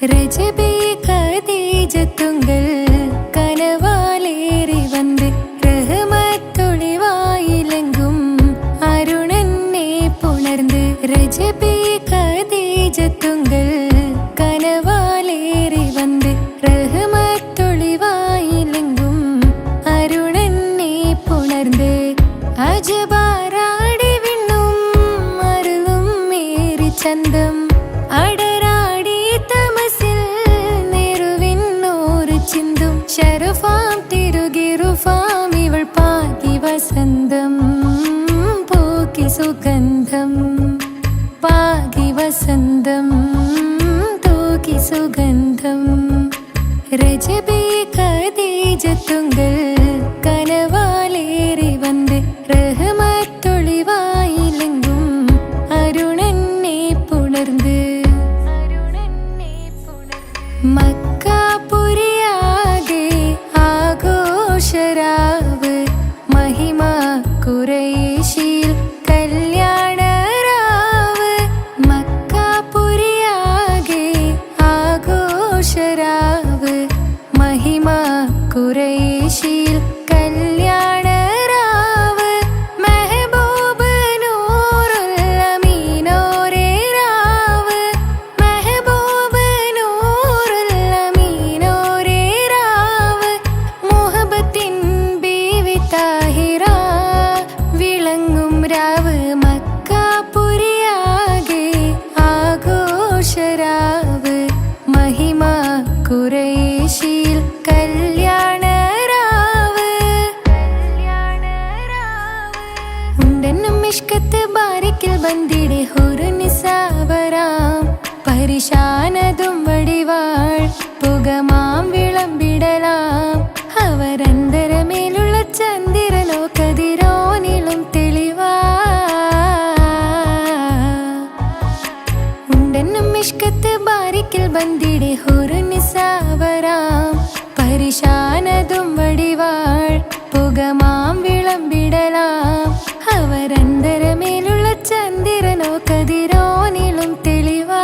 രജബേ ഖദീജത്തുങ്കൾ കനവാലേറി വന്ന് റഹ്മത്തൊളിവായിലെങ്കും അരുണനെ പുണർന്ന് രജബേ ഖദീജത്തുങ്കൾ കനവാലേറി വന്ന് റഹ്മത്തൊളിവായിലെങ്കും അരുണനെ പുണർന്ന് അജബാരാടി വിണ്ണും അരുളും മേറി ചന്തം അടരാടി തമസിൽ നെറുവിന്നോറ് ചിന്തും ശരഫാം തിരുകിറുഫാം ഇവൾ പാകി വസന്തം പൂക്കി സുഗന്ധം പാകി വസന്തം തൂക്കി സുഗന്ധം രജബേ ഖദീജത്തുങ്കൾ കനവാലേറി വന്ന് റഹ്മത്തൊളിവായിലെങ്കും അരുണനെ പുണർന്ന് മക്കാപുരിയാകെ ആഘോഷരാവ് മഹിമ ഖുറൈശിൽ കല്യാണരാവ് മക്കാപുരിയാകെ ആഘോഷരാവ് മഹിമ ഖുറൈശിൽ കല്യാണരാവ് മെഹബൂബ് നൂറുൽ അമീനോരേ രാവ് മെഹബൂബ് നൂറുൽ അമീനോരേ രാവ് മുഹബത്തിൻ ബീവി താഹിറ വിളങ്ങും രാവ് മക്കാപുരിയാകെ ആഘോഷരാവ് മഹിമ ഖുറൈശിൽ കല്യാണരാവ് ഉണ്ടെന്നും ഇഷ്കത്ത് ബാരിക്കിൽ ബന്ദിടെ ഹുറുനിസാവരാം പരിശാനതും വടിവാൾ പുകമാം വിളമ്പിടലാം അവരന്തരമേലുള്ള ചന്ദ്രനോ കതിരോനിലും തെളിവാ ഉണ്ടെന്നും ഇഷ്കത്ത് ബാരിക്കിൽ ബന്ദിടെ ഹുറുനിസാവരാം പരിശാനതും വടിവാൾ പുകമാം വിളമ്പിടലാം അവരന്തരമേലുള്ള ചന്ദ്രനോ കതിരോനിലും തെളിവാ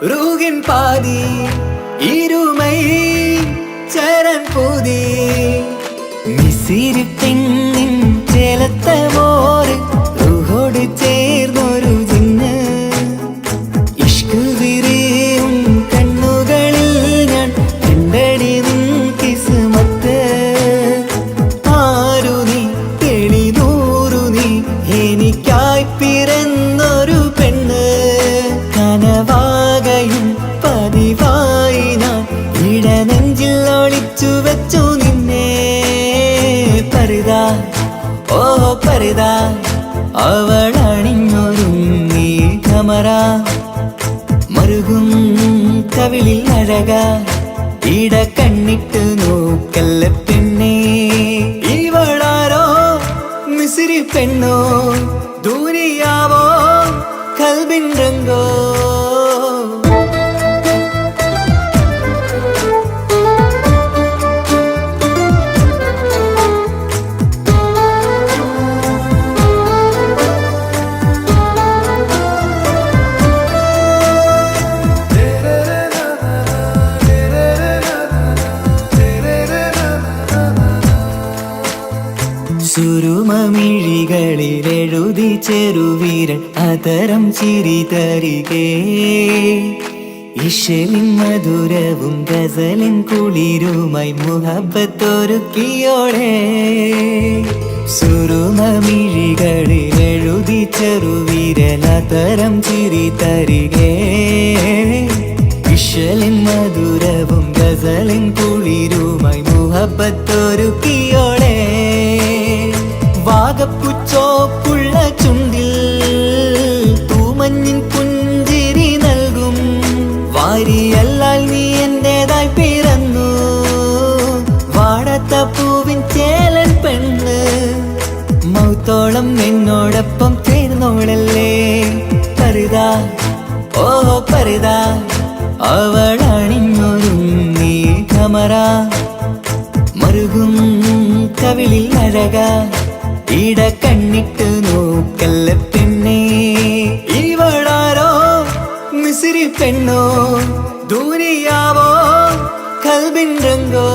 റൂഹിൻ പാതി ഇരുമൈ ചരൻ പൂതി മിസിരി പെണ്ണിൻ ചേലത്ത മോര് റൂഹോട് ചേർന്നൊരു ജിന്ന് ഇഷ്ക് വിരിയും കണ്ണുകളിൽ ഞാൻ കണ്ടടി നിൻ കിസ്മത്ത് ആരു നീ തെളിനൂറു നീ എനിക്കായി പിറന്നൊരു പെണ്ണ് കനവാകയും പതിവായി ഞാൻ ഇടനെഞ്ചിൽ ഒളിച്ചു വെച്ചു നിന്നെ പരിതാ ഓ പരിതാ അവളണിഞ്ഞൊരുങ്ങി കമറ മറുകും കവിളിൽ അഴക ഇട കണ്ണിട്ട് നോക്കല്ല പെണ്ണേ ഇവളാരോ മിസിരി പെണ്ണോ ദൂരിയാവോ കൽബിൻ രംഗോ സുരുമമിഴികളിൽ എഴുതി ചെറുവീരൻ അതരം ചിരി തരികേ ഇഷലിൻ മധുരവും ഗസലിൻ കുളിരുമായി മുഹബത്തൊരുക്കിയോടെ സുരുമമിഴികളിൽ എഴുതി ചെറുവീരൻ അതരം ചിരി തരികേ ഇഷലിൻ മധുരവും ഗസലിൻ കുളിരുമായി മുഹബത്തൊരുക്കിയോടെ വാഗപ്പുച്ചോപ്പുള്ള ചുണ്ടിൽ തൂമഞ്ഞിൻ പുഞ്ചിരി നൽകും. വാരിയല്ലാൽ നീ എന്റേതായി പിറന്നു, വാടാത്ത പൂവിൻ ചേലൻ പെണ്ണ്. മൗത്തോളം എന്നോടൊപ്പം ചേർന്നോളല്ലേ പരിതാ, ഓ പരിതാ. അവളണിഞ്ഞൊരുങ്ങി കമറ, മറുകും കവിളിൽ അഴക. ഇട കണ്ണിട്ട് നോക്കല്ല പെണ്ണേ, ഇവളാരോ മിസിരി പെണ്ണോ, ദൂരിയാവോ കൽബിൻ രംഗോ.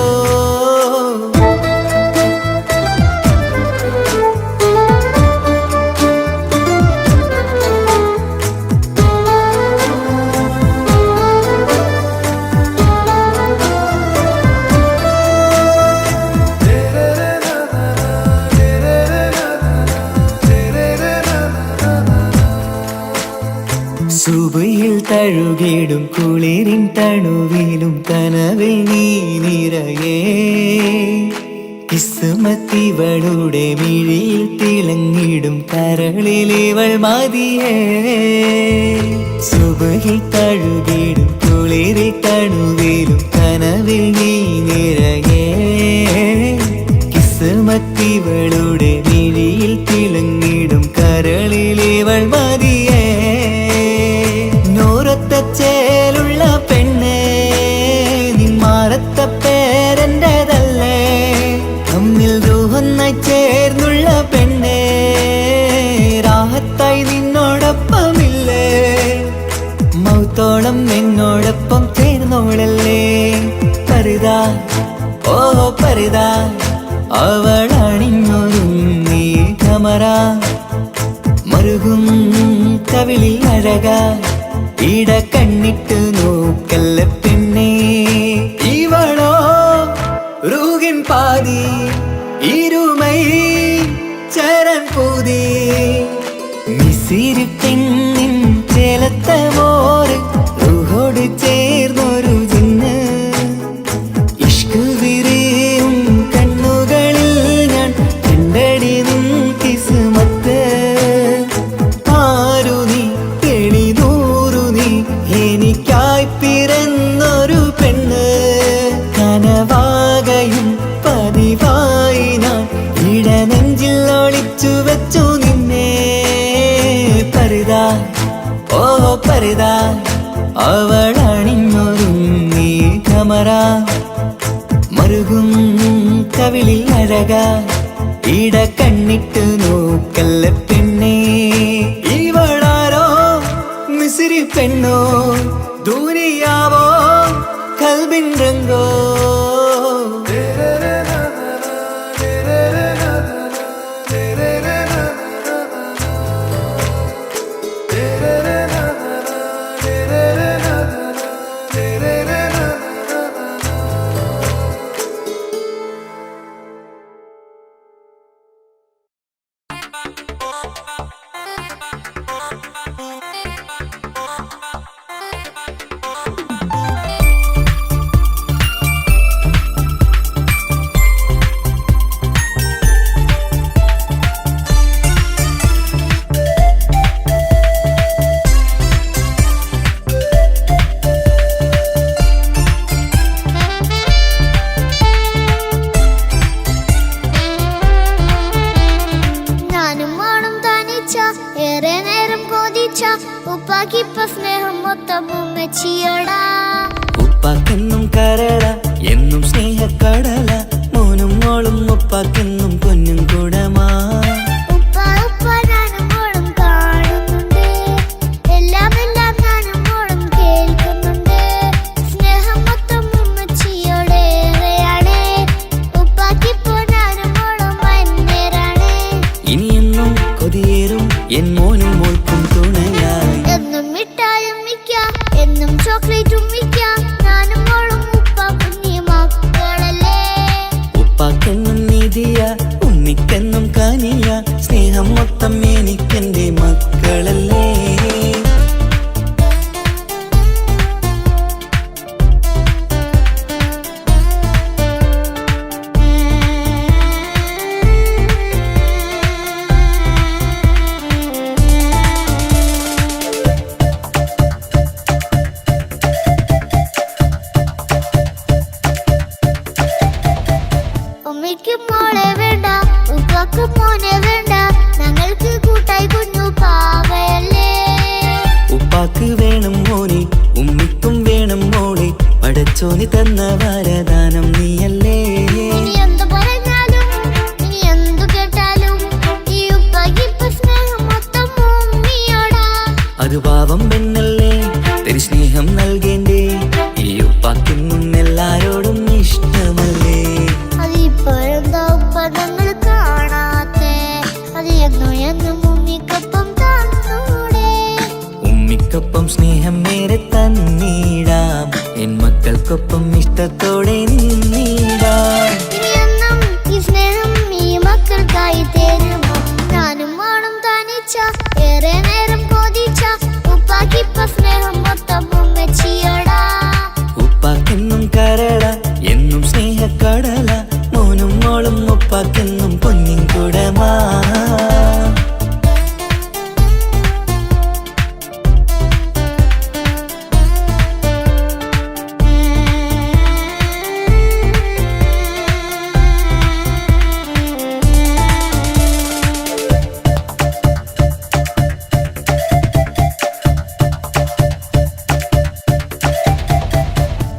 സുബയിൽ തഴുകിടും കുളിരിൻ തണുവിലും കനവിൽ നീ നിറയേ. കിസ്മത്തിവളുടെ മിഴിയിൽ തിളങ്ങിടും കരളിലിവൾ മതിയേ. സുബയിൽ തഴുകിടും കുളിരിൻ തണുവിലും കനവിൽ നീ നിറയേ. കിസ്മത്തിവളുടെ മിഴിയിൽ തിളങ്ങിടും കരളിലിവൾ മതിയേ. ചേലുള്ള പെണ്ണേ, നിന്മാറത്ത പേരെന്റേതല്ലേ. തമ്മിൽ രൂഹൊന്നായി ചേർന്നുള്ള പെണ്ണേ, രാഹത്തായി നിന്നോടൊപ്പമില്ലേ. മൗത്തോളം എന്നോടൊപ്പം ചേർന്നോളല്ലേ പരിതാ, ഓ പരിതാ. അവളണിഞ്ഞൊരുങ്ങി കമറ, മറുകും കവിളിൽ അഴക. ഇട കണ്ണിട്ട് നോക്കല്ല പെണ്ണേ, ഇവളോ റൂഹിൻ പാതി. ഇരുമൈ ചരൻ പൂതി മിസിരി പെണ്ണിൻ ചേലത്ത മോറ്. റൂഹോട് ചേർന്നൊരു ജിന്ന്, ഇഷ്ക് വിരിയും കണ്ണുകളിൽ ഞാൻ കണ്ടടി നിൻ കിസ്മത്ത്. ആരു നീ തെളിനൂറു നീ, എനിക്കായി പിറന്നൊരു പെണ്ണ്. കനവാകയും പതിവായി ഞാൻ ഇടനെഞ്ചിൽ ഒളിച്ചു വെച്ചു നിന്നെ പരിതാ, ഓ പരിതാ. അവളണിഞ്ഞൊരുങ്ങി കമറ, മറുകും കവിളിൽ അഴക. ഇട കണ്ണിട്ട് നോക്കല്ല പെണ്ണേ, ഇവളാരോ മിസിരി പെണ്ണോ, ദൂരിയാവോ കൽബിൻ രംഗോ. ഉപ്പാക്കിപ്പ സ്നേഹം മൊത്തം ഉമ്മച്ചിയോടാ. ഉപ്പാക്കെന്നും കരള എന്നും സ്നേഹക്കടല. മോനും മോളും ഉപ്പാക്കെന്നും പൊന്നും കുടമാ. ഉപ്പ ഉപ്പ ഞാനും മോളും കാണുന്നുണ്ട്, എല്ലാം എല്ലാം ഞാനും മോളും കേൾക്കുന്നുണ്ട്. സ്നേഹം മൊത്തം ഉമ്മച്ചിയോടേറെയാണ്, ഉപ്പാക്കിപ്പോ ഞാനും മോളും വന്നേരാണ്. ഇനിയെന്നും കൊതിയേറും എൻ മോനും മോൾക്കും തുണയായി. എന്നും മിഠായും മിക്കാം, എന്നും ചോക്ലേറ്റും മിക്കാം. ഞാനും മോളും ഉപ്പ കുഞ്ഞി മക്കളല്ലേ. ഉപ്പാക്കെന്നും നിധിയ ഉമ്മയ്ക്കും മോളെ വേണ്ട, ഉപ്പാക്കും മോനെ വേണ്ട, ഞങ്ങൾക്ക് കൂട്ടായി കുഞ്ഞു പാവയല്ലേ. ഉപ്പാക്ക് വേണം മോനെ, ഉമ്മിക്കും വേണം മോളെ, പടച്ചോന് തന്ന വരദാനം നീയല്ലേ. ഇനി എന്തു പറഞ്ഞാലും ഇനി എന്തു കേട്ടാലും ഈ ഉപ്പാക്ക് ഇപ്പൊ സ്നേഹം മൊത്തം ഉമ്മിയോടാ. അത് പാവം പെണ്ണല്ലേ, തരി സ്നേഹം നൽകേണ്ടേ, ഈ ഉപ്പാക്കെന്നും എല്ലാരോടും ഇഷ്ടമല്ലേ. അത് ഇപ്പോഴെന്താ ഉപ്പ ഞങ്ങൾ കാണാത്തെ, അത് എന്നും എന്നും ഉമ്മിക്കൊപ്പം തന്നൂടെ. ഉമ്മിക്കൊപ്പം സ്നേഹം നേരെ തന്നീടാം, എൻ മക്കൾക്കൊപ്പം ഇഷ്ടത്തോടെ നിന്നീടാം. ഇനി എന്നും ഈ സ്നേഹം ഈ മക്കൾക്കായി തരുമോ. ഞാനും മോളും തനിച്ച ഏറെ നേരം കൊതിച്ച ഉപ്പാക്കിപ്പ സ്നേഹം മൊത്തം ഉമ്മച്ചിയോടാ. ഉപ്പാക്കെന്നും കരള എന്നും സ്നേഹക്കടല, മോനും മോളും ഉപ്പാക്കെന്നും പൊന്നിൻ കുടമാ.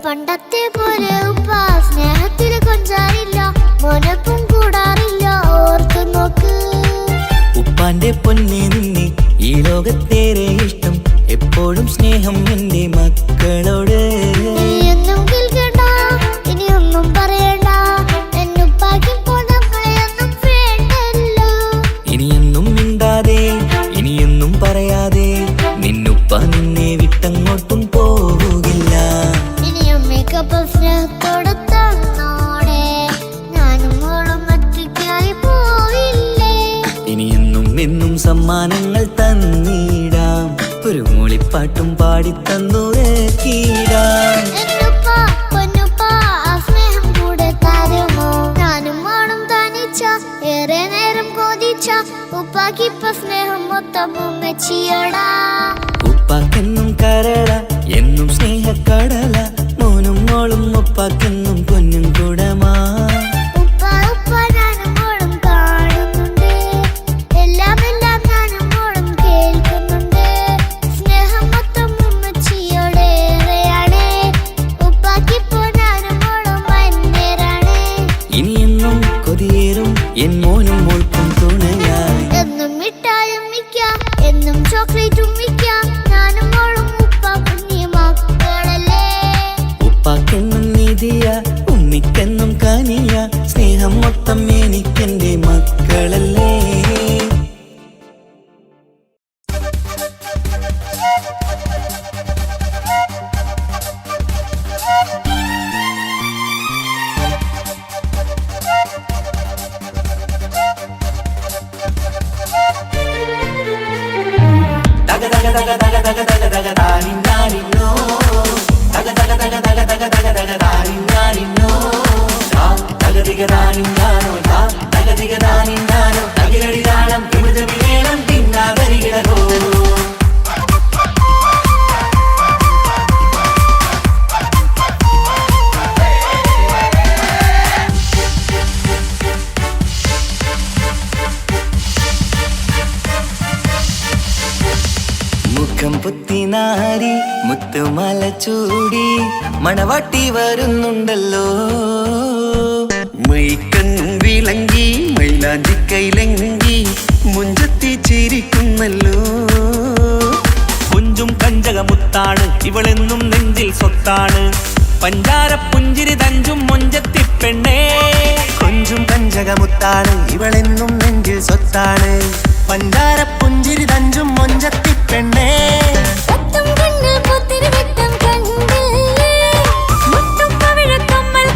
പണ്ടത്തെ പോലെ ഉപ്പ സ്നേഹത്തിൽ കൊഞ്ചാറില്ല, മോനൊപ്പം കൂടാറില്ല, ഓർത്തു നോക്ക്. ഉപ്പാന്റെ പൊന്നെ നിന്നെ ഈ ലോകത്തേറെ ഇഷ്ടം, എപ്പോഴും സ്നേഹം എന്റെ മക്കളോട്. ഇനിയൊന്നും കേൾക്കണ്ട, ഇനിയൊന്നും പറയണ്ട, എന്നുപ്പാക്കിപ്പോൾ നമ്മളെയൊന്നും വേണ്ടല്ലോ. ഇനിയൊന്നും മിണ്ടാതെ ഇനിയൊന്നും പറയാതെ, നിന്നുപ്പ നിന്നെ വിട്ടങ്ങോട്ടും പോവുകില്ല. ഇനിയും മികപ്പം സ്നേഹത്തോടെ തന്നോടെ, ഞാനും മോളും ഒറ്റയ്ക്കായി പോയില്ലേ. ഇനിയെന്നും എന്നും സമ്മാനങ്ങൾ തന്നീടാം, ഒരു മൂളിപ്പാട്ടും പാടിത്തന്നുറക്കീടാം. എന്നുപ്പ പൊന്നുപ്പ ആ സ്നേഹം കൂടെ തരുമോ. ഞാനും മോളും തനിച്ച ഏറെ നേരം കൊതിച്ച ഉപ്പാക്കിപ്പ സ്നേഹം മൊത്തം ഉമ്മച്ചിയോടാ. ഉപ്പാക്കെന്നും കരള എന്നും സ്നേഹക്കടല, മോനും മോളും ഉപ്പാക്കെന്നും പൊന്നും കുടമാ. ഉപ്പ ഉപ്പ ഞാനും മോളും കാണുന്നുണ്ട്, എല്ലാം എല്ലാം ഞാനും മോളും കേൾക്കുന്നുണ്ട്. സ്നേഹം മൊത്തം ഉമ്മച്ചിയോടേറെയാണ്, ഉപ്പാക്കിപ്പോ ഞാനും മോളും അന്യരാണ്. ഇനിയെന്നും കൊതിയേറും എൻ മോനും മോൾക്കും തുണയായി. എന്നും മിഠായും മിക്കാം, എന്നും ചോക്ലേറ്റും മിക്കാം, ഞാനും മോളും ഉപ്പ കുഞ്ഞി മക്കളല്ലേ. ഉപ്പാക്കെന്നും നിധിയ, ഉമ്മിക്കെന്നും കനിയ, സ്നേഹം മൊത്തം എനിക്കെന്റെ മക്കളല്ലേ. ദഗ ദഗ ദഗ ദഗ ദഗ ദഗ ദഗ ദാനിന്നാനിന്നോ, ദഗ ദഗ ദഗ ദഗ ദഗ ദഗ ദഗ ദാനിന്നാനിന്നോ, ദഗ ദിഗ ദാനിന്നാനോ, ദഗ ദിഗ ദാനിന്നാനോ, ദഗിരടി ദാനം തിമിതമി വേണം തിന്നാതരികിടരോ. മുഖം പുത്തിനാരി മുത്തുമല ചൂടി മണവാട്ടി വരുന്നുണ്ടല്ലോ. മൈക്കണ്ണും വിളങ്ങി മൈലാഞ്ചി കൈലങ്കി മുഞ്ചത്തി ചിരിക്കുന്നല്ലോ. കുഞ്ചും കഞ്ചകമുത്താണ് ഇവളെന്നും നെഞ്ചിൽ സ്വത്താണ്, പഞ്ചാര പുഞ്ചിരി തഞ്ചും മൊഞ്ചത്തി പെണ്ണേ. കൊഞ്ചും കഞ്ചകമുത്താണ് ഇവളെന്നും നെഞ്ചിൽ സ്വത്താണ്, പഞ്ചാര പുഞ്ചിരി തഞ്ചും മൊഞ്ചത്തി പെണ്ണേ. പത്തും കണ്ണിൽ പുത്തിരി വെട്ടം കണ്ടില്ലേ, മുത്തും പവിഴക്കമ്മൽ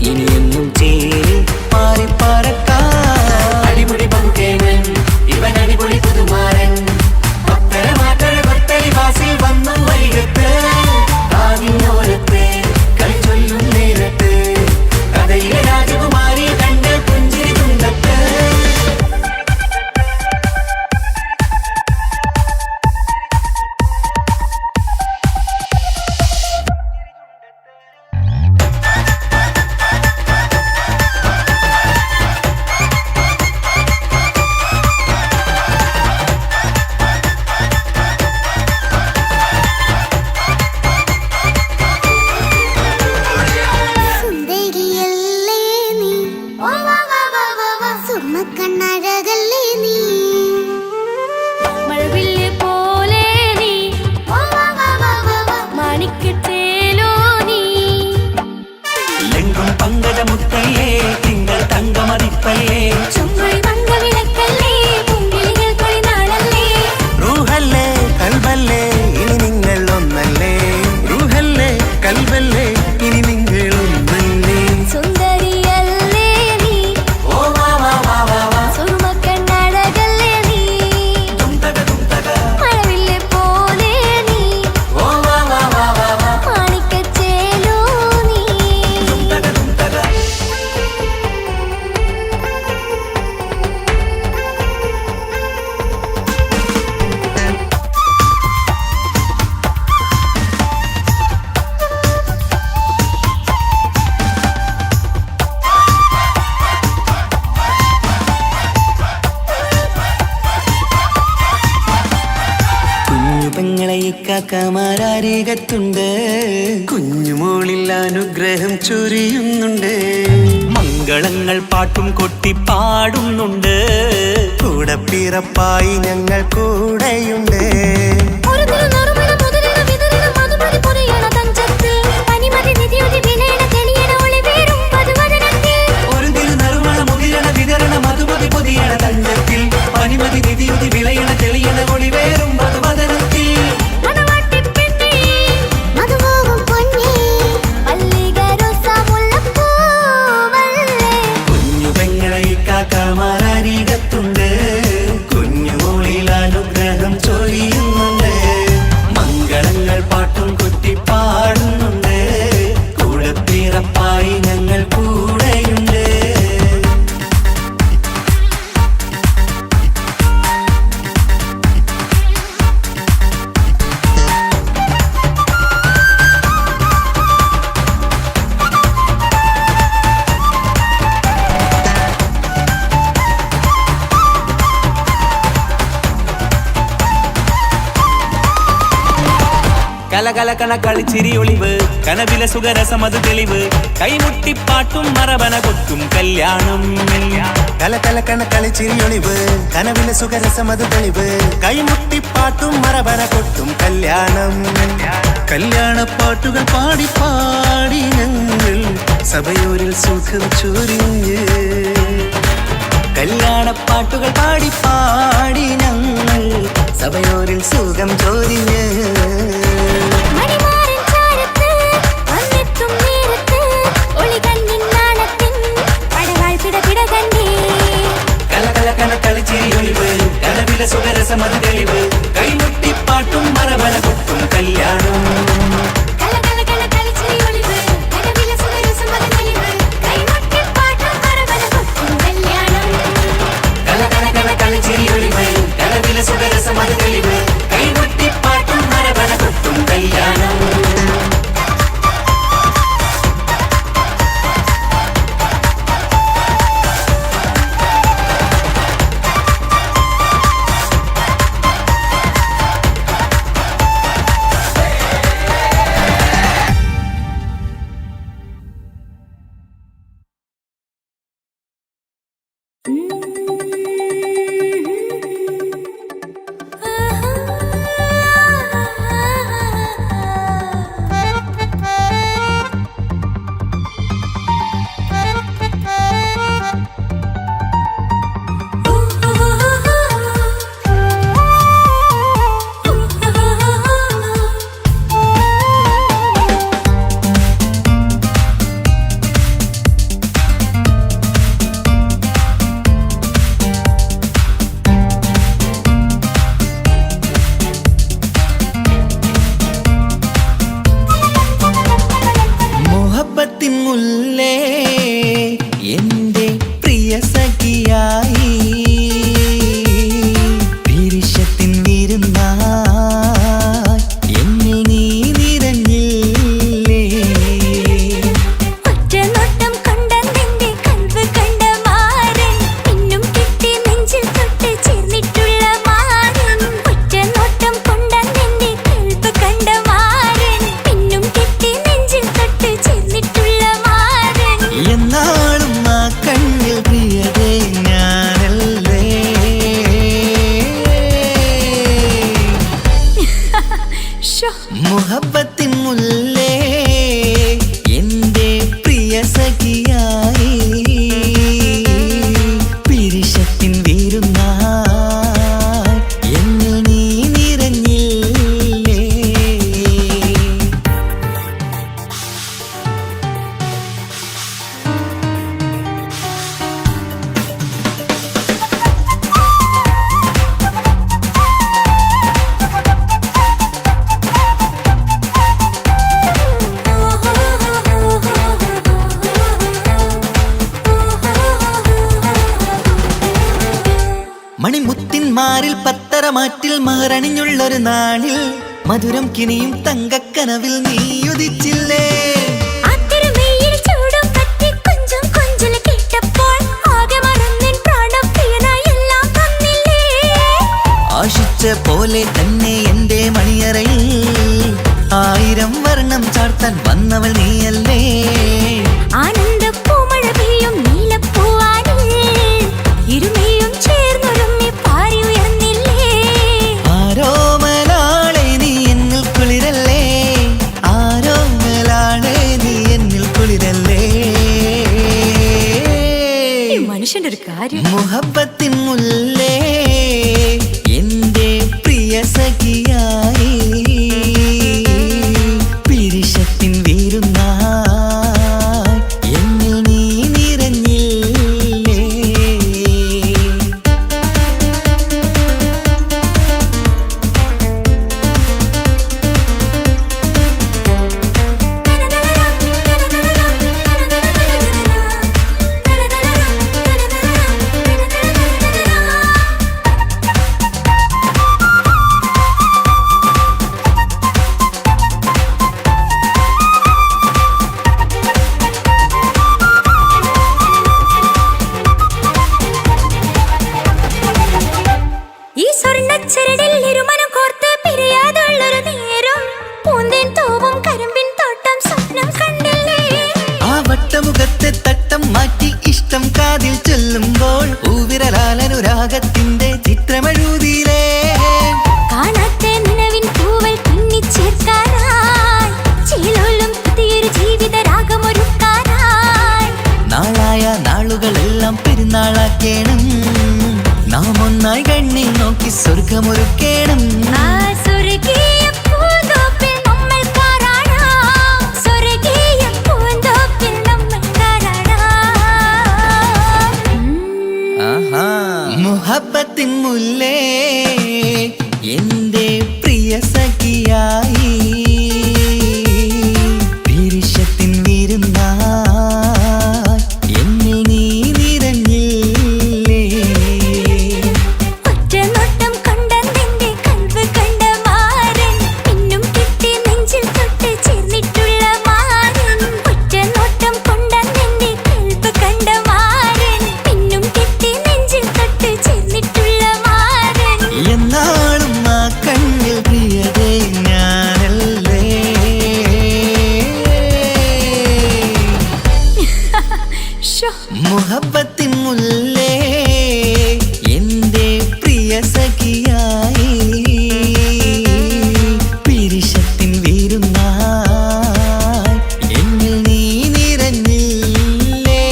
ഇനി എന്നും ചേരി പാറി പറക്കാം അടിപൊളി പങ്കുകേവൻ ഇവൻ അടിപൊളി പുതുമാരൻ ഭക്തര മാറ്റഴ ഭക്തരി വാസിൽ വന്നു വൈകത്ത് ആവിനോരത്ത് കളി ചൊല്ലും നേരത്ത് കഥയിലെ രാജകുമാരി കണ്ട് പുഞ്ചിരി തുണ്ടത്ത് സുന്ദരിയല്ലേ നീ സുമ്മക്കണ്ണഴകല്ലേ നീ മഴവില്ല് പോലെ നീ മാണിക്കത്തേലോ നീ ലെങ്കും പങ്കജമുത്തല്ലേ തിങ്കൾ തങ്കമതിപ്പല്ലേ ചുമഴി മങ്ക വിളക്കല്ലേ പൊങ്കിളികൾ കൊളിനാളല്ലേ റൂഹല്ലേ കൽബല്ലേ ഇനി നിങ്ങൾ ഒന്നല്ലേ റൂഹല്ലേ കൽബല്ലേ ഇനി നിങ്ങൾ ഒന്നല്ലേ സുന്ദരിയല്ലേ നീ ഓ വാ വാ വാ വാ വാ സുറുമക്കണ്ണഴകല്ലേ നീ മഴവില്ല് പോലെ നീ ഓ വാ വാ വാ വാ വാ മാണിക്കച്ചേലോ നീ കുഞ്ഞു പെങ്ങളെ ഇക്കാക്കമാരാരീകത്തുണ്ട് കുഞ്ഞുമോളിൽ അനുഗ്രഹം ചൊരിയുന്നുണ്ട് മംഗളങ്ങൾ പാട്ടും കൊട്ടി പാടുന്നുണ്ട് കൂടെ പിറപ്പായി ഞങ്ങൾ കൂടെയുണ്ട് ഒരു തിരുനറുമണ മുതലിന വിതറിന മധുമതി പൊരിയണ തഞ്ചത്തിൽ പനിമതി നിധിയുതി വിലയണ തെളിയണ ഒളിവേറും പതുവദനത്തിൽ ഒരു തിരുനറുമണ മുതിരണ വിതരണ മധുമതി പൊതിയണ തഞ്ചത്തിൽ പനിമതി നിധിയുതി വിളയണ തെളിയണ ഒളിവേറും മധുവദനത്തിൽ മണവാട്ടിപ്പെണ്ണേ മധുപോകും പൊന്നേ മല്ലിക റോസ മുല്ലപ്പൂവല്ലേ കുഞ്ഞു പെങ്ങളെ ഇക്കാക്കമാരാരീകത്തുണ്ട് കുഞ്ഞുമോളിൽ അനുഗ്രഹം ചൊരിയുന്നുണ്ട് മംഗളങ്ങൾ പാട്ടും കുത്തി പാടുന്നുണ്ട് കൂടെ പിറപ്പായി ഞങ്ങൾ കൂടെയുണ്ട് കലകലകണ കളിച്ചിരി ഒളിവ് കനവില സുഖരസമത് തെളിവ് കൈമുട്ടിപ്പാട്ടും മറവന കൊത്തും കല്യാണം കലകലക്കണ കളിച്ചിരിയൊളിവ് കനവിലെ സുഖരസമത് തെളിവ് കൈമുട്ടിപ്പാട്ടും മറവന കൊട്ടും കല്യാണം കല്യാണപ്പാട്ടുകൾ പാടി പാടി ഞങ്ങൾ സഭയൂരിൽ സുഖം ചൊരിഞ്ഞ് കല്യാണപ്പാട്ടുകൾ പാടി പാടി ഞങ്ങൾ സഭയോരിൽ സുഖം ചൊരിഞ്ഞ് മണിമാരൻ ചാരത്ത് വന്നെത്തും നേരത്ത് ഒളികണ്ണിൻ നാണത്തിൻ പടവാൾ പിടപിട കണ്ടേ കലകലകണ കളിച്ചിരിയൊളിവ് കനവില സുഖരസമത് തെളിവ് കൈമുട്ടിപ്പാട്ടും മറവന കൊട്ടും കല്യാണം കലകലകണ കളിച്ചിരി ഒളിവ് കനവില സുഖരസമത് തെളിവ് കൈമുട്ടിപ്പാട്ടും മറവന കൊട്ടും കല്യാണം കലകലകണ കളിച്ചിരിയൊളിവ് കനവില സുഖരസമത് തെളിവ് കൈമുട്ടിപ്പാട്ടും മറവന കൊട്ടും മണിമുത്തിന്മാരിൽ പത്തരമാറ്റിൽ മഹറണിഞ്ഞുള്ളൊരു നാളിൽ മധുരം കിനിയും തങ്കക്കനവിൽ നീയുദിച്ചില്ലേ. ആശിച്ച പോലെ തന്നെ എന്റെ മണിയറയിൽ 1000 വർണ്ണം ചാർത്താൻ വന്നവൾ നീയല്ലേ. ആനന്ദപ്പൂമഴ പെയ്യും നീലപ്പൂവാനിൽ ഇരുമയും ചേർന്നൊരുമ്മി പാറി ഉയർന്നില്ലേ. ആരോമലാളെ നീ എന്നിൽ കുളിരല്ലേ, ആരോമലാളെ നീ എന്നിൽ കുളിരല്ലേ. മനുഷ്യന്റെ ഒരു കാര്യം. മുഹബത്തിൻ മുല്ലേ എന്റെ പ്രിയ സഖിയായി പിരിശത്തിൻ വീരുന്നായി എന്നിൽ നീ നിറഞ്ഞില്ലേ. ഈ സ്വർണ്ണച്ചരടിൽ ഇരുമനം കോർത്ത് പിരിയാതുള്ളൊരു നേരം പൂന്തേൻ തൂവും കരിമ്പിൻ തോട്ടം സ്വപ്നം കണ്ടില്ലേ. ആ വട്ടമുഖത്തെ തട്ടം മാറ്റി ഇഷ്ടം കാതിൽ ചൊല്ലുമ്പോൾ പൂവിരലാലനുരാഗത്തിന്റെ ചിത്രമെഴുതിയിലേ. കാണാത്ത നിലവിൻ പൂവൽ തുന്നിച്ചേർക്കാനായി ചിലോലും പുതിയൊരു ജീവിത രാഗമൊരുക്കാനായി നാളായ നാളുകളെല്ലാം പെരുന്നാളാക്കേണം, നാം ഒന്നായി കണ്ണിൽ നോക്കി സ്വർഗമൊരുക്കേണം. ആ സ്വർഗീയ പൂന്തോപ്പിൽ നമ്മൾ പാറാടാം, സ്വർഗീയ പൂന്തോപ്പിൽ നമ്മൾ പാറാടാം. ആഹാ. മുഹബത്തിൻ മുല്ലേ എന്റെ പ്രിയ സഖിയായി പിരിശത്തിൻ വിരുന്നായി എന്നിൽ നീ നിറഞ്ഞില്ലേ. ഒറ്റ നോട്ടം കൊണ്ടെന്റെ കൽവ് കണ്ട മാരൻ പിന്നും കിട്ടി നെഞ്ചിൽ തൊട്ട് ചേർന്നിട്ടുള്ള മാരൻ. ഒറ്റ നോട്ടം കൊണ്ടെന്റെ കൽവ് കണ്ട മാരൻ പിന്നും കിട്ടി നെഞ്ചിൽ തൊട്ട് ചേർന്നിട്ടുള്ള മാരൻ. എന്നാളും ആ കണ്ണിൽ പ്രിയതേ ഞാനല്ലേ. ഷോ മുഹബത്തിൻ മുല്ലേ എന്റെ പ്രിയ സഖിയായി പിരിശത്തിൻ വീരുന്നായി എന്നിൽ നീ നിറഞ്ഞില്ലേ.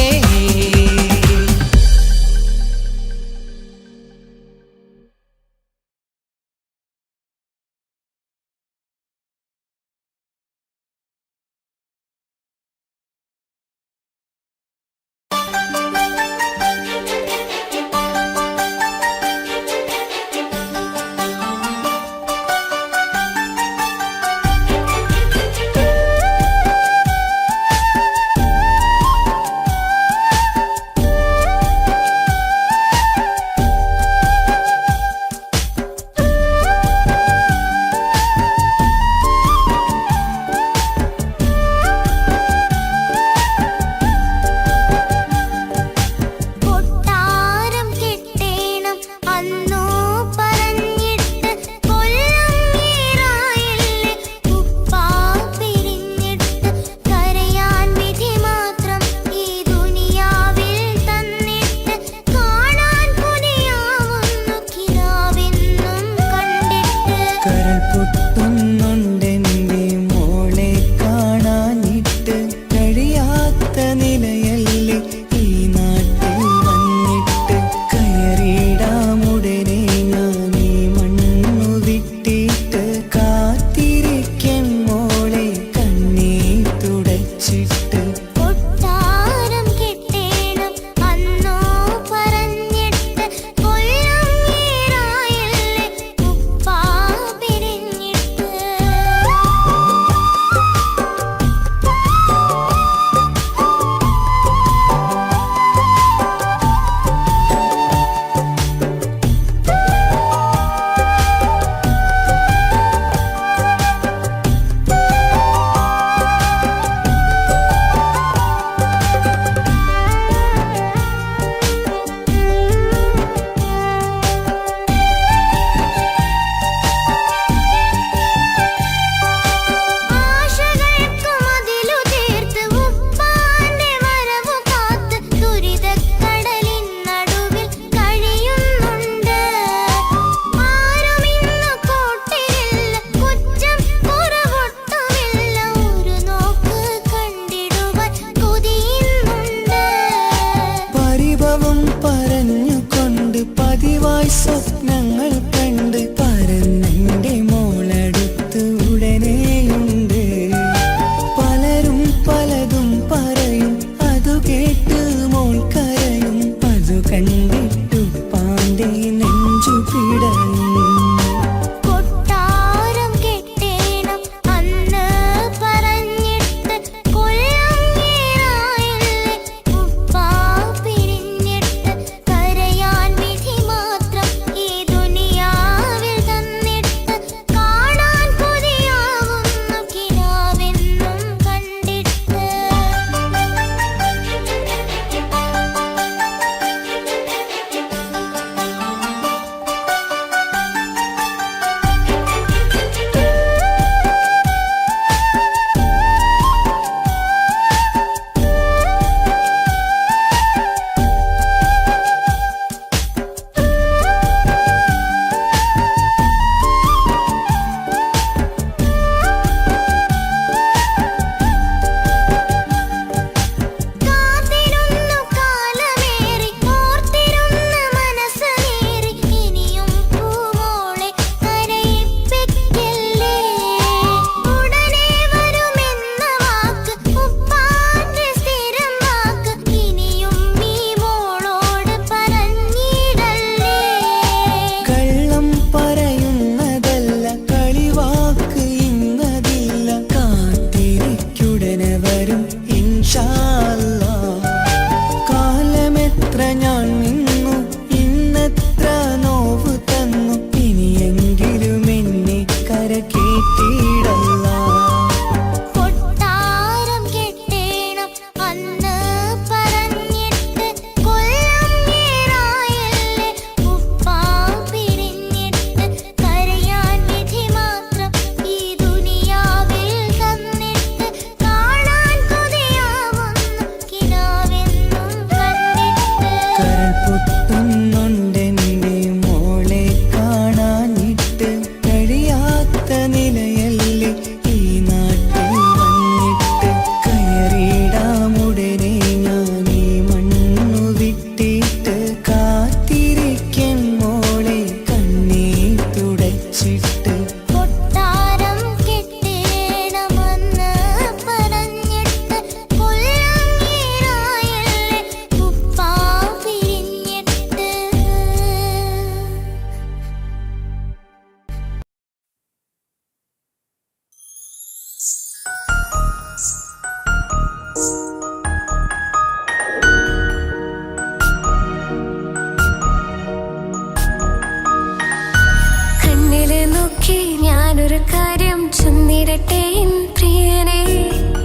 ചൊന്നിടട്ടെ എൻ പ്രിയനെ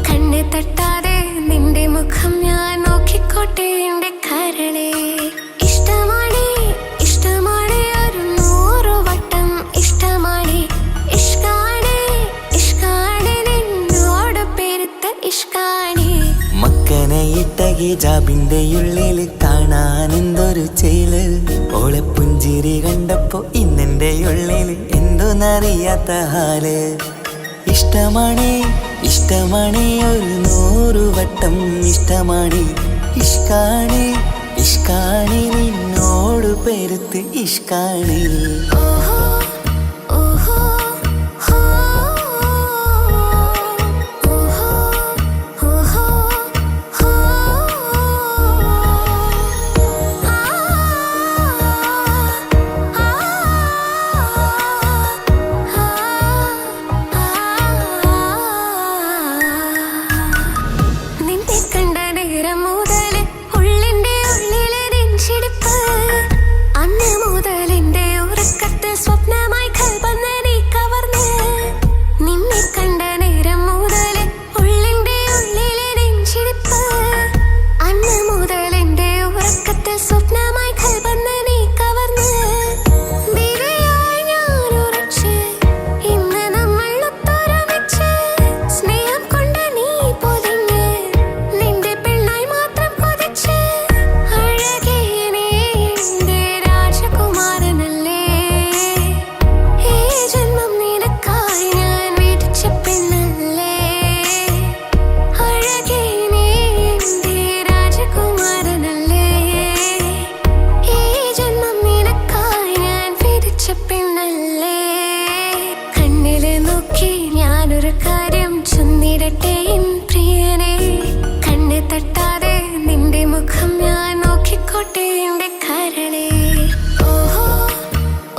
കണ്ണ് തട്ടാതെ നിന്റെ മുഖം ഞാൻ നോക്കിക്കോട്ടെ എന്റെ കരളെ ഇഷ്ടമാണ് ഇഷ്ടമാണ് ഒരു 100 വട്ടം ഇഷ്ടമാണ് ഇഷ്കാണ് ഇഷ്കാണ് നിന്നോട് പെരുത്ത ഇഷ്കാണ് മക്കനയിട്ട ഹിജാബിന്റെ ഉള്ളിൽ കാണാൻ എന്തൊരു ചേല് ഓളെ പുഞ്ചിരി കണ്ടപ്പോ ഇന്നെന്റെ ഉള്ളിൽ എന്തോന്നറിയാത്ത ഹാല് ഇഷ്ടമാണ് ഇഷ്ടമാണ് ഒരു 100 വട്ടം ഇഷ്ടമാണ് ഇഷ്കാണ് ഇഷ്കാണ് നിന്നോട് പെരുത്ത് ഇഷ്കാണ് ഓഹോ ഓഹോ ഹോ ഓഹോ ഓഹോ ഹോ നിന്നെ കണ്ട നേരം മുതൽ ഉള്ളിന്റെ ഉള്ളിലെ നെഞ്ചിടിപ്പ് അന്ന് മുതൽ എന്റെ ഉറക്കത്തിൽ സ്വപ്നമായി കൽപ്പന നീ കവർന്ന് നിന്നെ കണ്ട നേരം മുതൽ ഉള്ളിന്റെ ഉള്ളിലെ നെഞ്ചിടിപ്പ് അന്ന് മുതൽ എന്റെ ഉറക്കത്തിൽ സ്വപ്നമായി കൽപ്പന നീ കവർന്ന് ദിവ്യയായി ഞാൻ ഉറച്ച് ഇന്ന് നമ്മൾ ഒത്തൊരുമിച്ച് സ്നേഹം കൊണ്ട് നീ പൊതിഞ്ഞ് നിന്റെ പെണ്ണായി മാത്രം കൊതിച്ച് അഴകേ നീ എന്റെ രാജകുമാരനല്ലേ ഈ ജന്മം നിനക്കായി ഞാൻ വിധിച്ച പെണ്ണല്ലേ അഴകേ നീ എന്റെ രാജകുമാരനല്ലേ ഈ ജന്മം നിനക്കായി ഞാൻ വിധിച്ച പെണ്ണല്ലേ കണ്ണില് നോക്കി ഞാനൊരു കാര്യം ചൊന്നിടട്ടെ എൻ പ്രിയനെ കണ്ണ് തട്ടാതെ നിന്റെ മുഖം ഞാൻ നോക്കിക്കോട്ടെ എന്റെ കരളെ ഓഹോ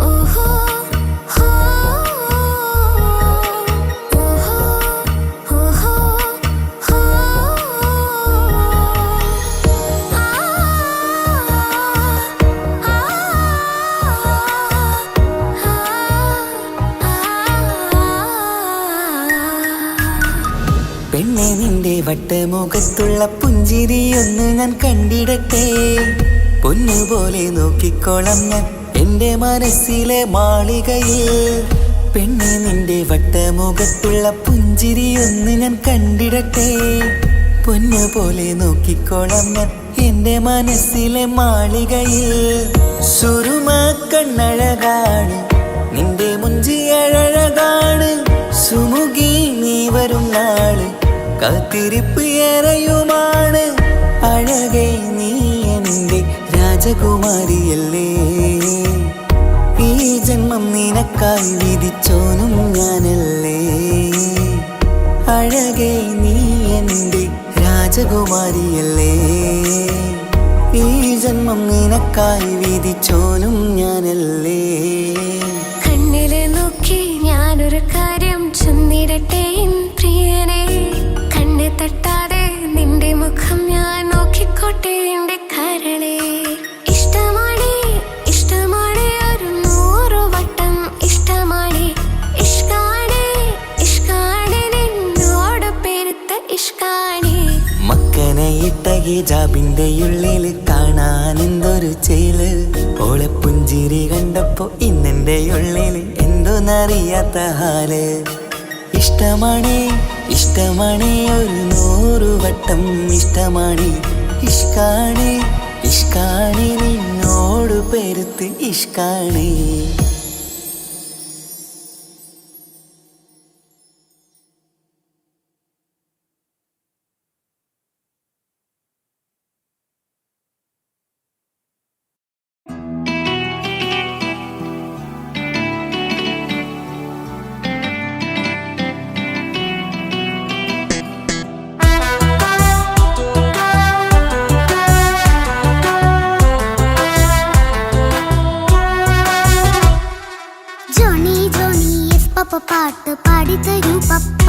ഓഹോ ഹോ ഓഹോ ഓഹോ ഹോ പെണ്ണെ നിന്റെ വട്ടമുഖത്തുള്ള പുഞ്ചിരിയൊന്ന് ഞാൻ കണ്ടിടട്ടെ പൊന്നുപോലെ നോക്കിക്കോളം ഞാൻ എന്റെ മനസ്സിലെ മാളികയിൽ പെണ്ണെ നിന്റെ വട്ടമുഖത്തുള്ള പുഞ്ചിരിയൊന്ന് ഞാൻ കണ്ടിടട്ടെ പൊന്നുപോലെ നോക്കിക്കോളം ഞാൻ എന്റെ മനസ്സിലെ മാളികയിൽ സുറുമ കണ്ണഴകാണ് നിന്റെ മുഞ്ചിയഴകാണ് സുമുഖി നീ വരും നാള് കാത്തിരിപ്പ് ഏറെയുമാണ് അഴകേ നീ എന്റെ രാജകുമാരിയല്ലേ ഈ ജന്മം നിനക്കായി വിധിച്ചോനും ഞാനല്ലേ അഴകേ നീ എന്റെ രാജകുമാരിയല്ലേ ഈ ജന്മം നിനക്കായി വിധിച്ചോനും ഞാനല്ലേ കണ്ണില് നോക്കി ഞാനൊരു കാര്യം ചൊന്നിടട്ടെ എൻ പ്രിയനെ കണ്ണ് തട്ടാതെ നിന്റെ മുഖം ഞാൻ നോക്കിക്കോട്ടെ എന്റെ കരളെ ഇഷ്ടമാണ് ഇഷ്ടമാണ് ഒരു 100 വട്ടം ഇഷ്ടമാണ് ഇഷ്കാണ് ഇഷ്കാണ് നിന്നോട് പെരുത്ത ഇഷ്കാണ് മക്കനയിട്ട ഹിജാബിന്റെ ഉള്ളിൽ കാണാൻ എന്തൊരു ചേല് ഓളെ പുഞ്ചിരി കണ്ടപ്പോ ഇന്നെന്റെ ഉള്ളിൽ എന്തോന്നറിയാത്ത ഹാല് ഇഷ്ടമാണ് ഇഷ്ടമാണ് ഒരു 100 വട്ടം ഇഷ്ടമാണ് ഇഷ്കാണ് ഇഷ്കാണ് നിന്നോട് പെരുത്ത് ഇഷ്കാണ് പപ്പ പാട്ട് പാടിത്തരൂ പപ്പ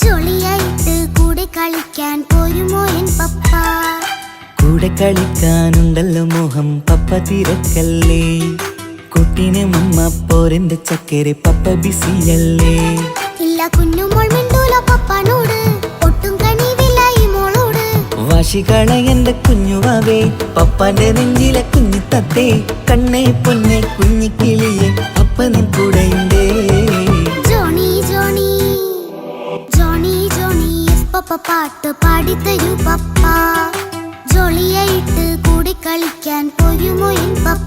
ജോളിയായിട്ട് കൂടെ കളിക്കാൻ പോരുമോ എൻ പപ്പ കൂടെ കളിക്കാനുണ്ടല്ലോ മോഹം പപ്പ തിരക്കല്ലേ കുട്ടീനെ മമ്മ പോരെന്റെ ചക്കരെ പപ്പ ബിസിയല്ലേ ഇല്ല കുഞ്ഞുമോൾ മിണ്ടൂല പപ്പാനോട്, ഒട്ടും കനിവില്ല ഈ മോളോട്. വാശി കളയന്റെ കുഞ്ഞുവാവേ, പപ്പാന്റെ നെഞ്ചിലെ കുഞ്ഞിത്തത്തേ, കണ്ണേ പൊന്നെ കുഞ്ഞിക്കിളിയെ അപ്പനും കൂടെയുണ്ടേ. ജോണി ജോണി ജോണി ജോണി പപ്പ പാട്ട് പാടിത്തരൂ പപ്പ, ജോളിയായിട്ട് കൂടി കളിക്കാൻ പോരുമോ എൻ പപ്പ.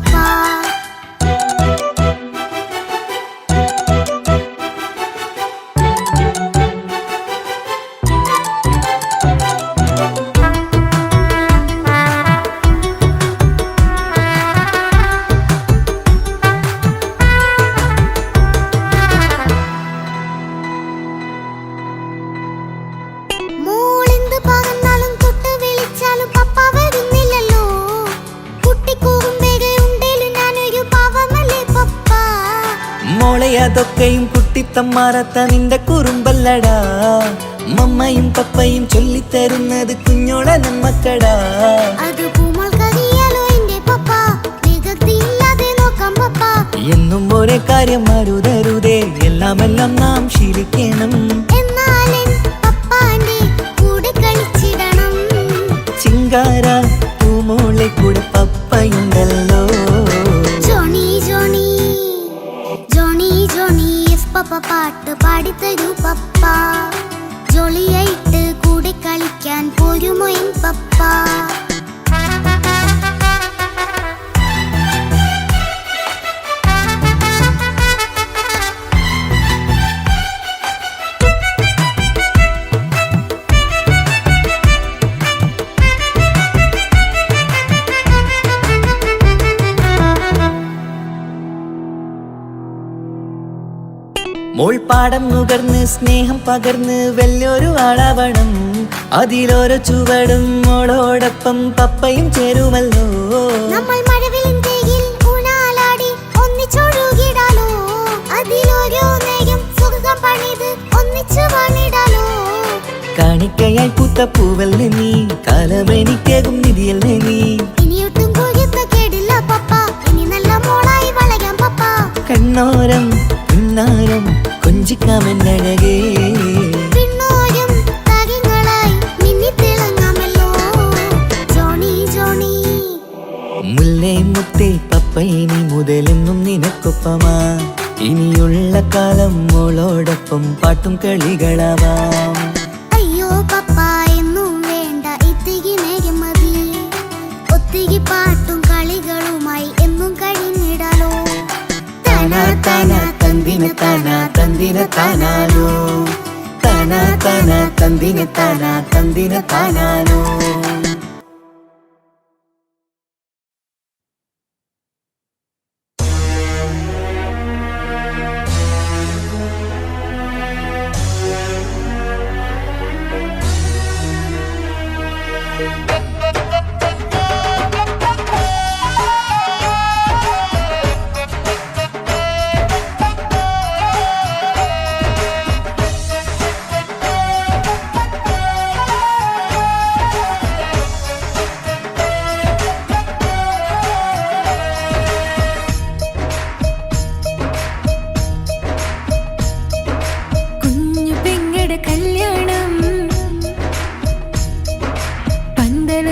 മോളെ അതൊക്കെയും കുട്ടിത്തമ്മാറത്ത നിന്റെ കുറുമ്പല്ലടാ, മമ്മയും പപ്പയും ചൊല്ലിത്തരുന്നത് കുഞ്ഞോളെ നമ്മക്കടാ. എന്നും ഒരേ കാര്യം അരുതരുതേ, എല്ലാമെല്ലാം നാം ശീലിക്കണം. ചിങ്കാര പൂമോളെ കൂടെ പപ്പയുണ്ടല്ലോ. ജോണി ജോണി ജോണി ജോണി പപ്പ പാട്ട് പാടിത്തരൂ പപ്പ, ജോളിയായിട്ട് കൂടി കളിക്കാൻ പോരുമോ എൻ പപ്പ. മോൾ പാടം നുകർന്ന് സ്നേഹം പകർന്ന് വലിയൊരു ആളാവണം, അതിലോരോ ചുവടും മോളോടൊപ്പം പപ്പയും ചേരുമല്ലോ. നമ്മൾ മഴവിലിൻ തേയിൽ ഊഞ്ഞാലാടി ഒന്നിച്ചൊഴുകിടാലോ, അതിലോരോ നേരം സുഖം പണിത് ഒന്നിച്ചു വാണിടാലോ. കാണിക്കയായി പൂത്ത പൂവല്ലേ നീ, കാലമെനിക്കേകും നിധിയല്ലേ നീ. ഇനിയൊട്ടും കുരുത്ത കേടില്ല പപ്പ, ഇനി നല്ല മോളായി വളയാം പപ്പ. കണ്ണോരം പിന്നാരം കൊഞ്ചിക്കാമെന്നഴകേ, പിന്നോരും താരങ്ങളായി മിന്നിത്തിളങ്ങാമല്ലോ. ജോണി ജോണി മുല്ലേ മുത്തേ പപ്പ ഇനി മുതലെന്നും നിനക്കൊപ്പമാ, ഇനിയുള്ള കാലം മോളോടൊപ്പം പാട്ടും കളികളാവാം. അയ്യോ പപ്പ എന്നും വേണ്ട ഇത്തിരി നേരം മതി, ഒത്തിരി പാട്ടും കളികളുമായി എന്നും കഴിഞ്ഞിടാലോ. താനാ താനാ തന്തിന താനാ തന്തിന താനാലോ, താനാ താനാ തന്തിന താനാ തന്തിന താനാലോ. കുഞ്ഞു പെങ്ങടെ കല്യാണം, പന്തൽ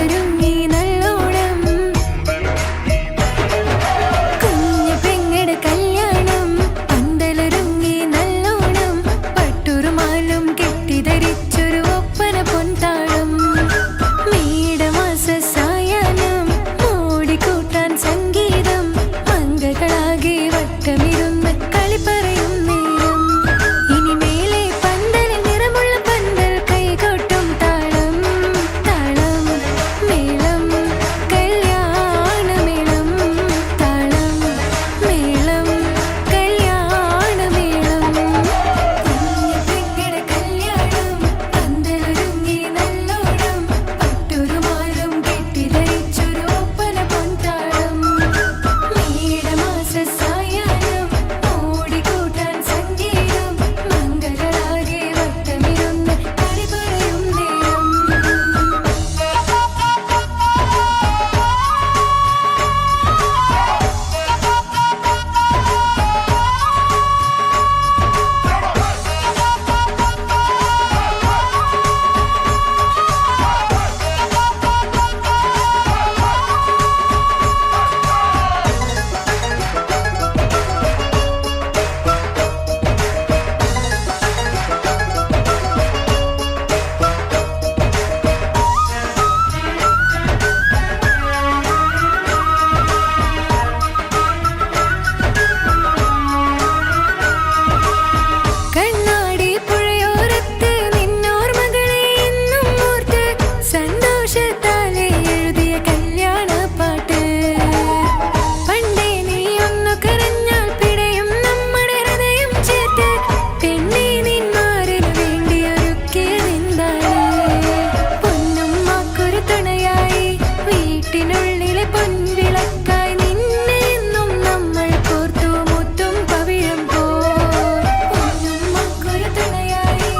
വീട്ടിനുള്ളിലെ പൊൻവിളക്കായി നിന്നെ എന്നും നമ്മൾ കോർത്തു മുത്തും പവിഴം പോന്നും മക്കൊരു തുണയായി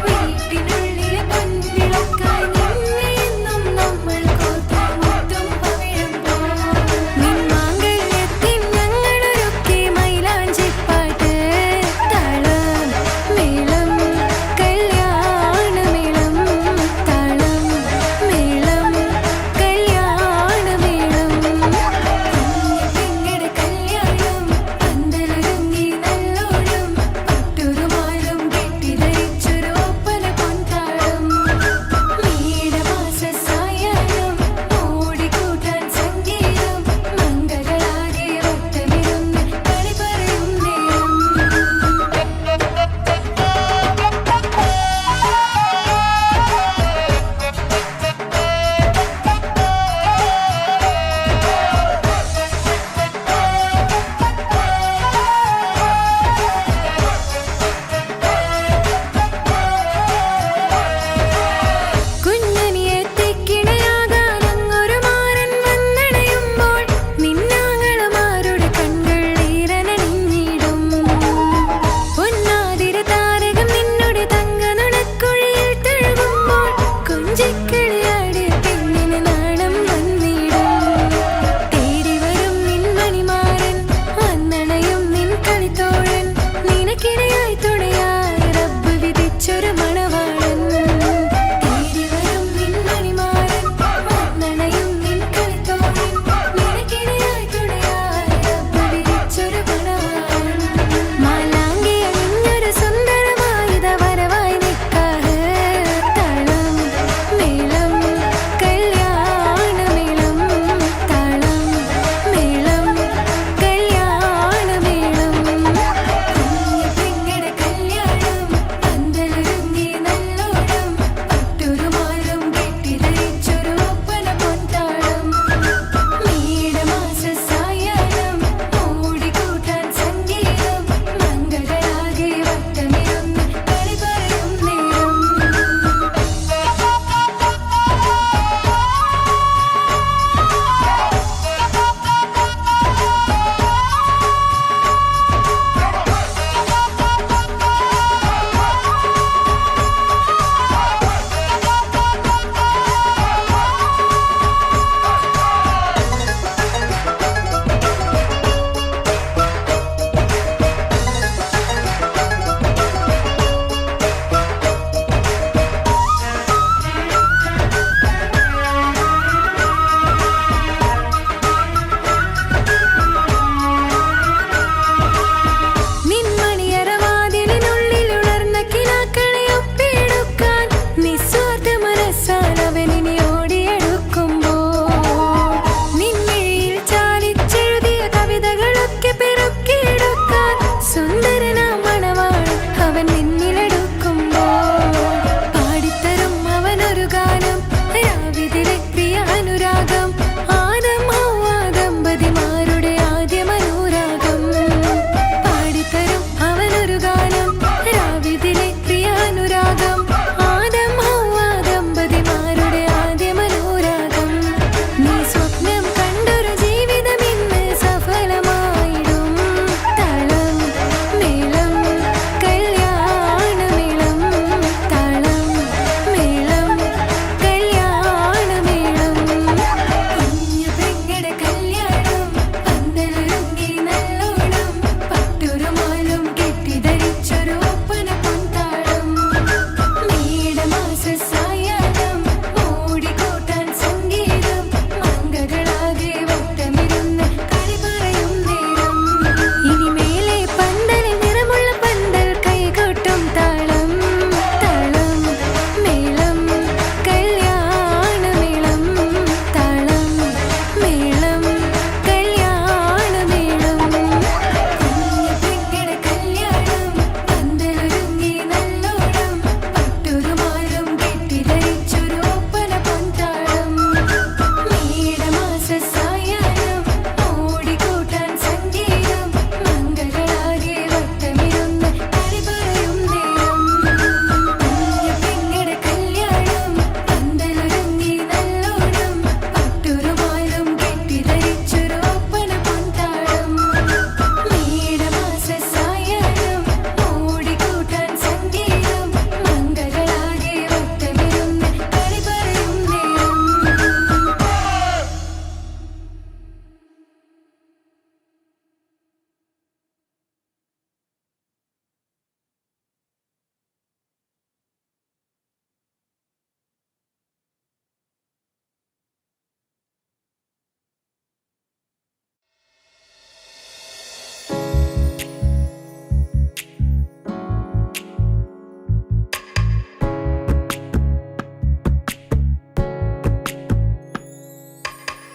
വീട്ടിനുള്ളിലെ പൊൻവിളക്കായി നിന്നെ എന്നും നമ്മൾ കോർത്തു മുത്തും പവിഴം നിന്മാങ്കല്യത്തിൻ ഞങ്ങളൊരുക്കി മൈലാഞ്ചിപ്പാട്ട് താളം മേളം കല്യാണമേളം താളം മേളം കല്യാണമേളം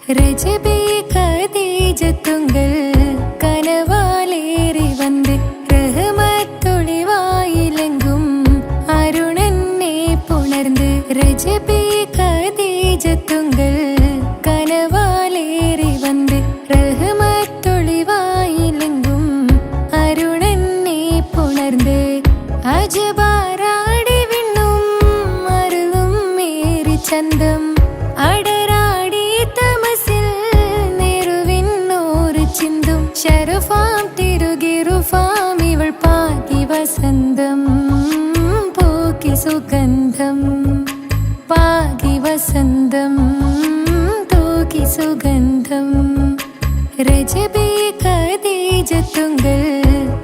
രജബേ ഖദീജത്തുങ്കൾ കനവാലേറി വന്ന് റഹ്മത്തൊളിവായിലെങ്കും അരുണനെ പുണർന്ന് രജബേ ഖദീജത്തുങ്കൾ കനവാലേറി വന്ന് റഹ്മത്തൊളിവായിലെങ്കും അരുണനെ പുണർന്ന് അജബാരാടി വിണ്ണും അരുളും മേരി ചന്തം അടരാടി തമസിൽ നെരുവിന്നോറ് ചിന്തും ശരഫാം തിരുകിറുഫാം ഇവൾ പാകി വസന്തം പൂക്കി സുഗന്ധം പാകി വസന്തം തൂക്കി സുഗന്ധം രജബേ ഖദീജത്തുങ്കൾ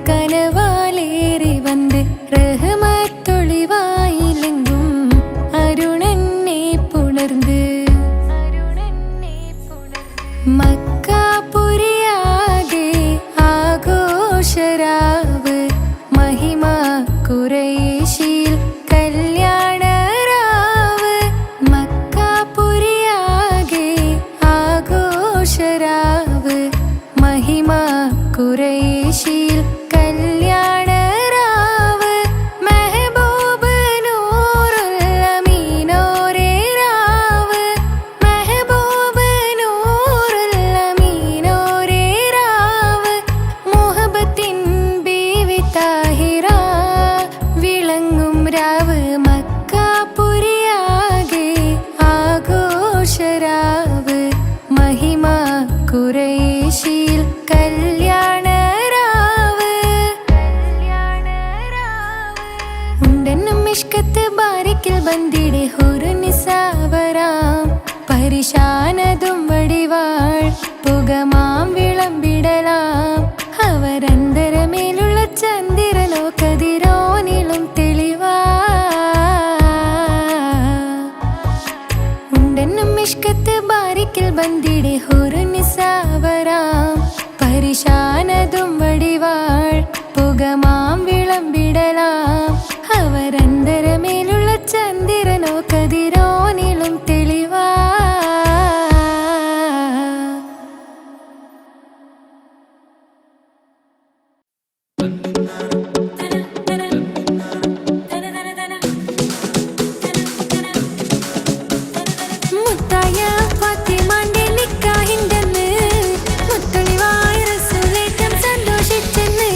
കനവാലേറി വന്ന് റഹ്മത്തൊളിവായിലെങ്കും അരുണനെ പുണർന്ന് മക്കാപുരിയാകെ ആഘോഷരാവ് മഹിമ ഖുറൈശിയിൽ കല്യാണരാവ് മക്കാപുരിയാകെ ആഘോഷരാവ് മഹിമ ഖുറൈശിയിൽ കല്യാണരാവ് മെഹബൂബ് നൂറുൽ അമീനോരേ രാവ് മെഹബൂബ് നൂറുൽ അമീനോരേ രാവ് മുഹബത്തിൻ ബീവി താഹിറ വിളങ്ങും രാവ് മക്കാപുരിയാകെ ആഘോഷരാവ് മഹിമ ഖുറൈശിയിൽ കല്യാണരാവ് ഉണ്ടെന്നും മിഷ്കത്ത് ബാരിക്കിൽ ബന്ദിടെ ഹുറു നിസാവരാം പരിശാനതും വടിവാൾ പുകമാം വിളമ്പിടലാം അവരന്തരമേലുള്ള ചന്ദ്രനോ കതിരോനിലും തെളിവാ ഉണ്ടെന്നും മിഷ്കത്ത് ബാരിക്കിൽ ബന്ദിടെ ഹുറു നിസാവരാം പരിശാനതും വടിവാൾ പുകമാം വിളമ്പിടലാം അവരന്തരമേലുള്ള ചന്ദ്രനോ കതിരോനിലും തെളിവാ മുത്തായ ഫാത്തിമാന്റെ നിക്കാഹിന്റെന്ന് മുത്തൊളിവായ റസൂലേറ്റം സന്തോഷിച്ചെന്ന്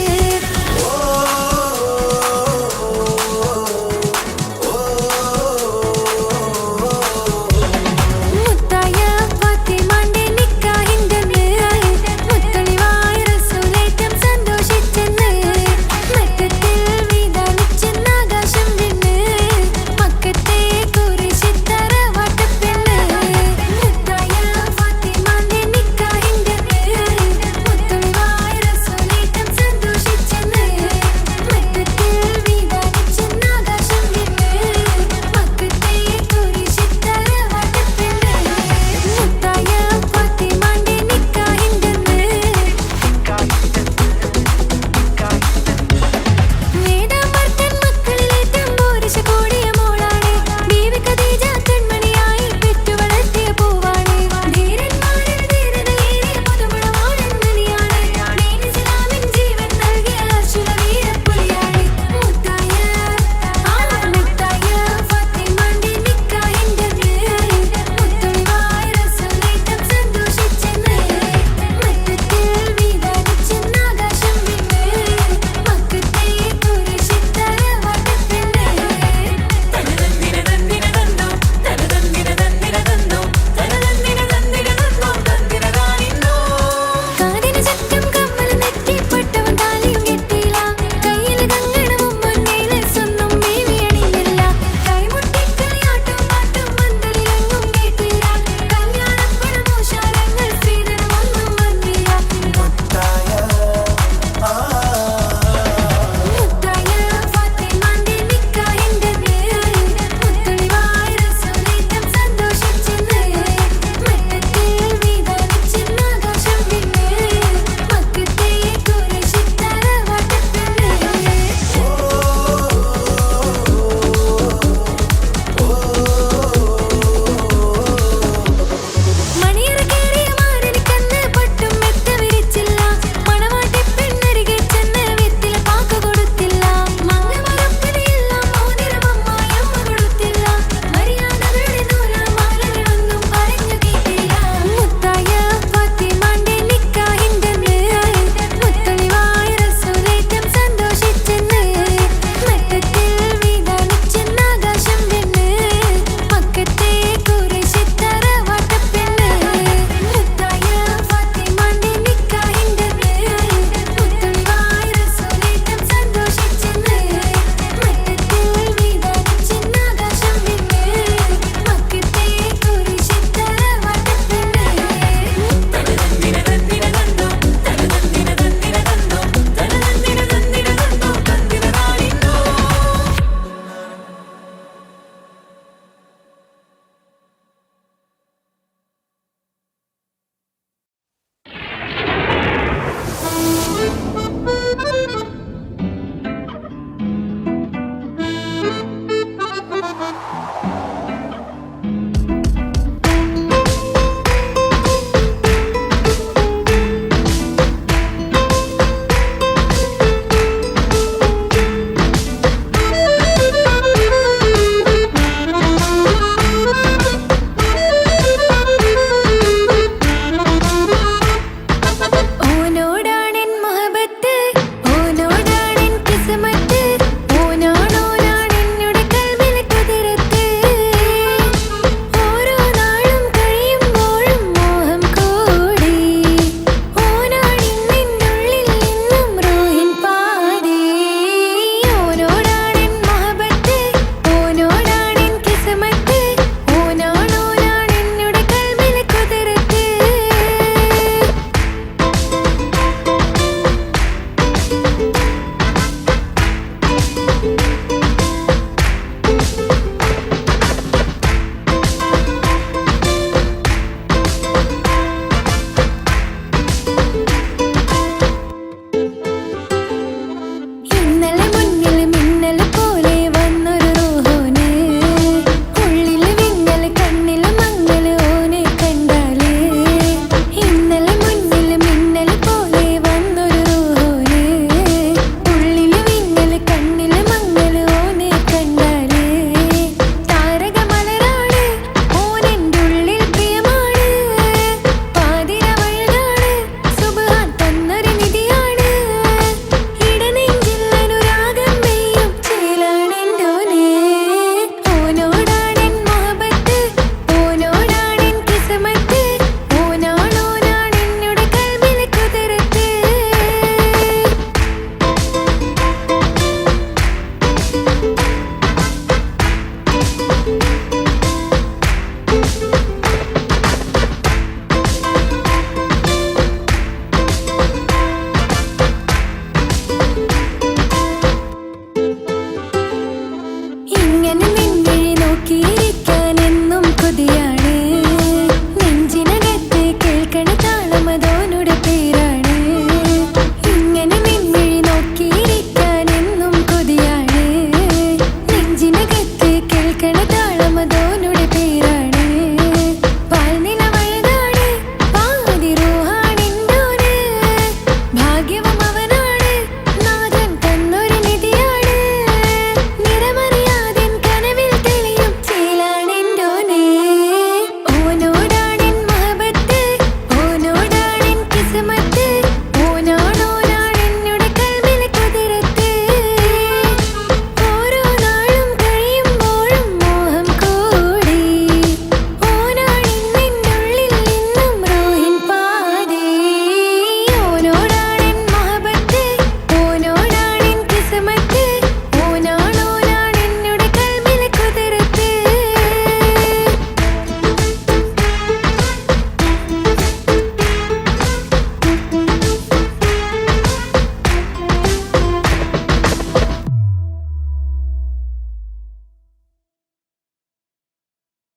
കണി